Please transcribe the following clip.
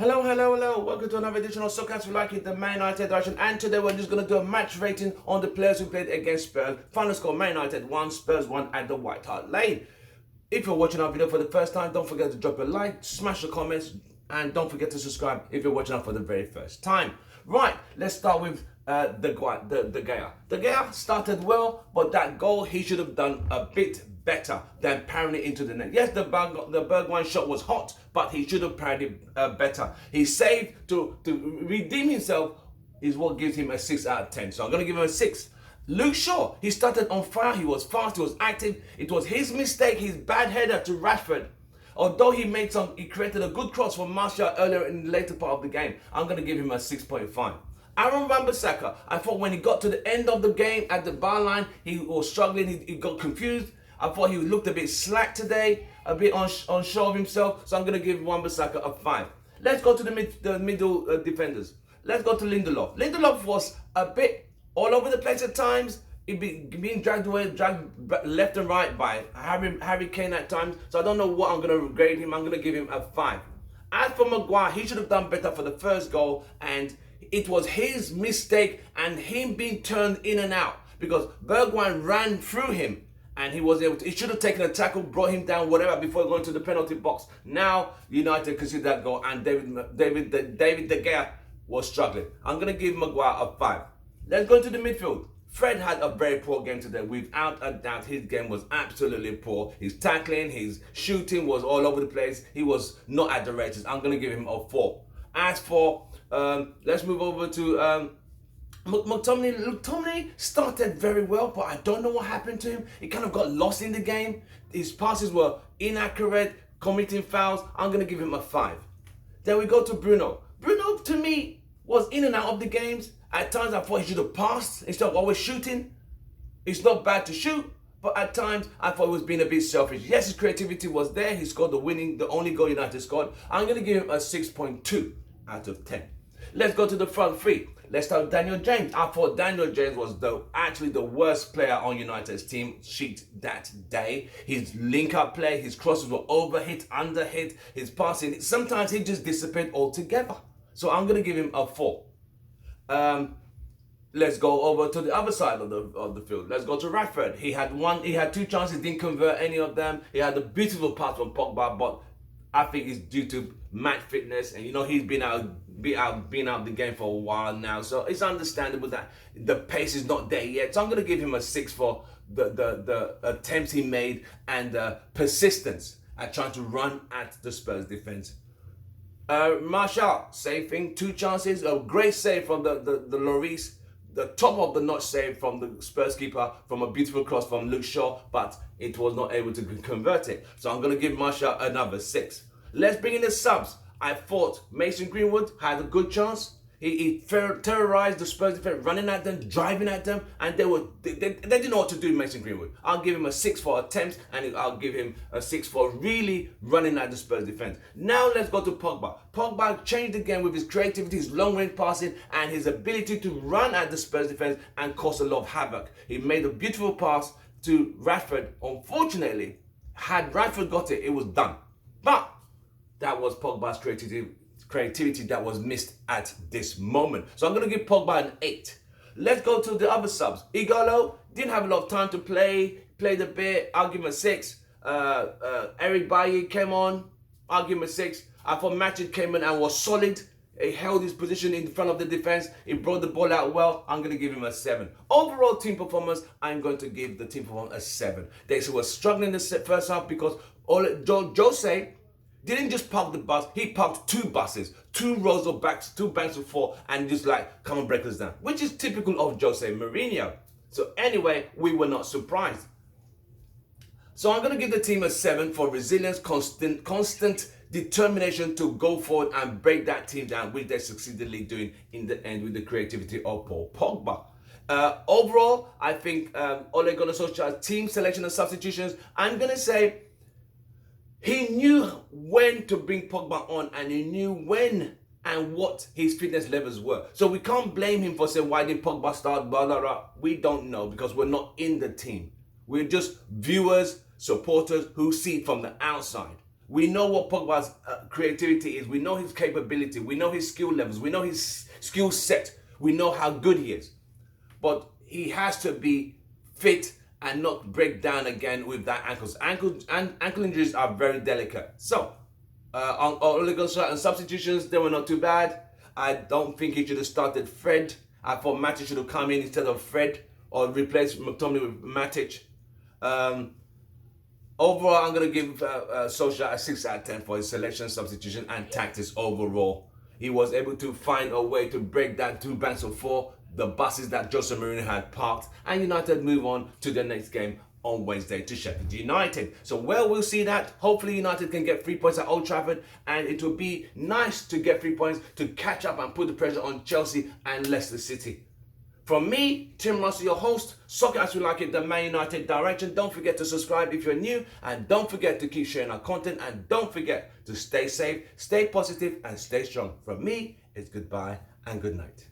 Hello, hello, hello. Welcome to another edition of Soccer as We Like It, the Man United edition. And today we're just going to do a match rating on the players who played against Spurs. Final score, Man United 1, Spurs 1 at the White Hart Lane. If you're watching our video for the first time, don't forget to drop a like, smash the comments, and don't forget to subscribe if you're watching us for the very first time. Right, let's start with De Gea. De Gea started well, but that goal he should have done a bit better than parrying it into the net. Yes, the Bergwijn shot was hot, but he should have parried it better. He saved to redeem himself is what gives him a 6 out of 10. So I'm going to give him a 6. Luke Shaw, he started on fire, he was fast, he was active. It was his mistake, his bad header to Rashford. Although he created a good cross from Martial earlier in the later part of the game, I'm going to give him a 6.5. Aaron Wan-Bissaka, I thought when he got to the end of the game at the bar line, he was struggling, he got confused. I thought he looked a bit slack today, a bit unsure of himself, so I'm going to give Wan-Bissaka a 5. Let's go to the middle defenders. Let's go to Lindelof. Lindelof was a bit all over the place at times. He'd being dragged left and right by Harry Kane at times. So I don't know what I'm going to grade him. I'm going to give him a 5. As for Maguire, he should have done better for the first goal. And it was his mistake and him being turned in and out. Because Bergwijn ran through him. And he was able to, he should have taken a tackle, brought him down, whatever, before going to the penalty box. Now, United conceded that goal. And David De Gea was struggling. I'm going to give Maguire a 5. Let's go into the midfield. Fred had a very poor game today. Without a doubt, his game was absolutely poor. His tackling, his shooting was all over the place. He was not at the races. I'm going to give him a 4. As for, let's move over to McTominay started very well, but I don't know what happened to him. He kind of got lost in the game. His passes were inaccurate, committing fouls. I'm going to give him a 5. Then we go to Bruno. Bruno, to me, was in and out of the games. At times, I thought he should have passed instead of always shooting. It's not bad to shoot, but at times, I thought he was being a bit selfish. Yes, his creativity was there. He scored the only goal United scored. I'm going to give him a 6.2 out of 10. Let's go to the front three. Let's start with Daniel James. I thought Daniel James was actually the worst player on United's team sheet that day. His link-up play, his crosses were overhit, underhit, his passing. Sometimes he just disappeared altogether. So I'm going to give him a 4. Let's go over to the other side of the field. Let's go to Rashford. He had 2 chances, didn't convert any of them. He had a beautiful pass from Pogba, but I think it's due to match fitness, and he's been out the game for a while now, so it's understandable that the pace is not there yet. So I'm going to give him a 6 for the attempts he made and the persistence at trying to run at the Spurs defense. Martial, same thing, 2 chances, a great save from the Lloris, the top of the notch save from the Spurs keeper from a beautiful cross from Luke Shaw, but it was not able to convert it. So I'm going to give Martial another 6. Let's bring in the subs. I thought Mason Greenwood had a good chance. He terrorized the Spurs defense, running at them, driving at them, and they didn't know what to do, Mason Greenwood. I'll give him a 6 for attempts, and I'll give him a 6 for really running at the Spurs defense. Now let's go to Pogba. Pogba changed the game with his creativity, his long-range passing, and his ability to run at the Spurs defense and cause a lot of havoc. He made a beautiful pass to Rashford. Unfortunately, had Rashford got it, it was done. But that was Pogba's creativity that was missed at this moment. So I'm going to give Pogba an 8. Let's go to the other subs. Igalo didn't have a lot of time to played a bit. I'll give him a 6. Eric Bailly came on. I'll give him a 6. I thought Matip came in and was solid. He held his position in front of the defense. He brought the ball out well. I'm going to give him a 7. Overall team performance, I'm going to give the team performance a 7. They were struggling in the first half because Jose didn't just park the bus, he parked 2 buses, 2 rows of backs, 2 banks of 4, and just like, come and break us down, which is typical of Jose Mourinho. So anyway, we were not surprised. So I'm going to give the team a 7 for resilience, constant determination to go forward and break that team down, which they succeedingly doing in the end with the creativity of Paul Pogba. Overall, I think Ole Gunnar Solskjaer's team selection and substitutions, I'm going to say, he knew when to bring Pogba on, and he knew when and what his fitness levels were. So we can't blame him for saying, why didn't Pogba start, blah, blah, blah. We don't know because we're not in the team. We're just viewers, supporters who see it from the outside. We know what Pogba's creativity is. We know his capability. We know his skill levels. We know his skill set. We know how good he is. But he has to be fit and not break down again with that ankles. Ankle injuries are very delicate. So, on Oligos and substitutions, they were not too bad. I don't think he should have started Fred. I thought Matic should have come in instead of Fred or replaced McTominay with Matic. Overall, I'm going to give Solskjaer a 6 out of 10 for his selection, substitution, and tactics overall. He was able to find a way to break down 2 banks of 4, the buses that Jose Mourinho had parked, and United move on to the next game on Wednesday to Sheffield United. So we'll see that. Hopefully United can get 3 points at Old Trafford, and it will be nice to get 3 points to catch up and put the pressure on Chelsea and Leicester City. From me, Tim Russell, your host, Soccer As We Like It, the Man United direction. Don't forget to subscribe if you're new, and don't forget to keep sharing our content, and don't forget to stay safe, stay positive, and stay strong. From me, it's goodbye and good night.